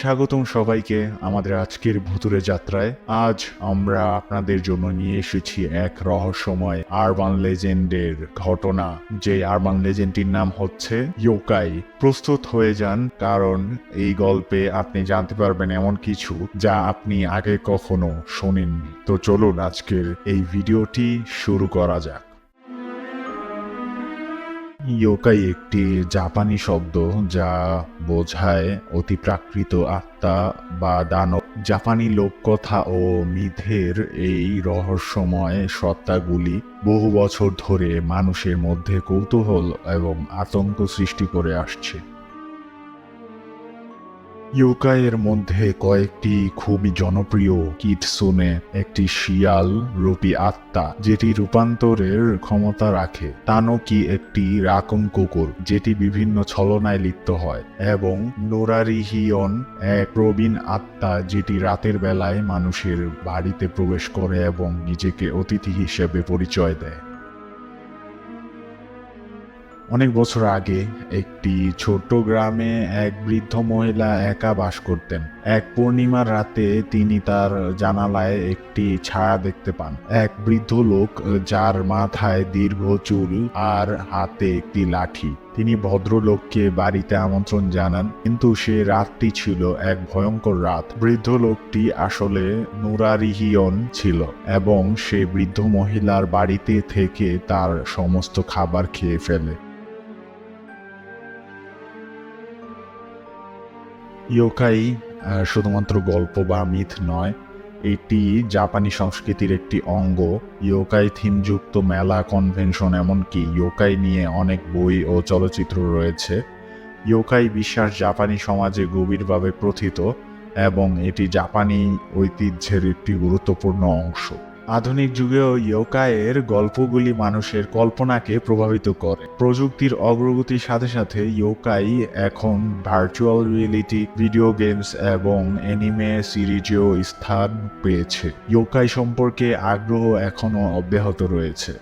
স্বাগতম সবাইকে আমাদের আজকের ভুতুরে যাত্রায়। আজ আমরা আপনাদের জন্য নিয়ে এসেছি এক রহস্যময় আরবান লেজেন্ডের ঘটনা, যে আরবান লেজেন্ডটির নাম হচ্ছে ইয়োকাই। প্রস্তুত হয়ে যান, কারণ এই গল্পে আপনি জানতে পারবেন এমন কিছু যা আপনি আগে কখনো শোনেননি। তো চলুন আজকের এই ভিডিওটি শুরু করা যাক। ইয়োকাই একটি জাপানি শব্দ যা বোঝায় অতিপ্রাকৃত আত্মা বা দানব। জাপানি লোককথা ও মিথের এই রহস্যময় সত্তাগুলি বহু বছর ধরে মানুষের মধ্যে কৌতূহল এবং আতঙ্ক সৃষ্টি করে আসছে। ইয়োকাইয়ের মধ্যে কয়েকটি খুবই জনপ্রিয় কিটসুনে, একটি শিয়াল রূপী আত্মা যেটি রূপান্তরের ক্ষমতা রাখে, তানোকি একটি রাকুন কুকুর যেটি বিভিন্ন ছলনায় লিপ্ত হয়, এবং নোরারিহিয়ন এক প্রবীণ আত্মা যেটি রাতের বেলায় মানুষের বাড়িতে প্রবেশ করে এবং নিজেকে অতিথি হিসেবে পরিচয় দেয়। অনেক বছর আগে একটি ছোট্ট গ্রামে এক বৃদ্ধ মহিলা একা বাস করতেন। এক পূর্ণিমার রাতে তিনি তার জানালায় একটি ছায়া দেখতে পান। এক বৃদ্ধ লোক যার মাথায় দীর্ঘ চুল আর হাতে একটি লাঠি। তিনি ভদ্রলোককে বাড়িতে আমন্ত্রণ জানান, কিন্তু সে রাতটি ছিল এক ভয়ঙ্কর রাত। বৃদ্ধ লোকটি আসলে নুরারিহিয়ন ছিল এবং সে বৃদ্ধ মহিলার বাড়িতে থেকে তার সমস্ত খাবার খেয়ে ফেলে। ইয়োকাই শুধুমাত্র গল্প বা মিথ নয়, এটি জাপানি সংস্কৃতির একটি অঙ্গ। ইয়োকাই থিমযুক্ত মেলা, কনভেনশন, এমনকি ইয়োকাই নিয়ে অনেক বই ও চলচ্চিত্র রয়েছে। ইয়োকাই বিশ্বাস জাপানি সমাজে গভীরভাবে প্রথিত এবং এটি জাপানি ঐতিহ্যের একটি গুরুত্বপূর্ণ অংশ। আধুনিক যুগেও ইয়োকাইয়ের গল্পগুলি মানুষের কল্পনাকে প্রভাবিত করে। প্রযুক্তির অগ্রগতির সাথে সাথে ইয়োকাই এখন ভার্চুয়াল রিয়েলিটি, ভিডিও গেমস এবং অ্যানিমে সিরিজেও স্থান পেয়েছে। ইয়োকাই সম্পর্কে আগ্রহ এখনও অব্যাহত রয়েছে।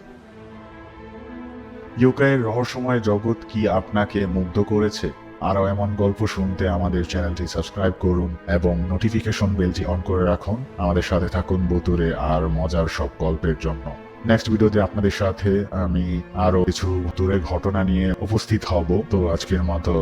ইয়োকাইয়ের রহস্যময় জগৎ কি আপনাকে মুগ্ধ করেছে? আরও এমন গল্প শুনতে আমাদের চ্যানেলটি সাবস্ক্রাইব করুন এবং নোটিফিকেশন বেলটি অন করে রাখুন। আমাদের সাথে থাকুন ভুতুরে আর মজার সব গল্পের জন্য। নেক্সট ভিডিওতে আপনাদের সাথে আমি আরো কিছু ভুতুরে ঘটনা নিয়ে উপস্থিত হব। তো আজকের মতো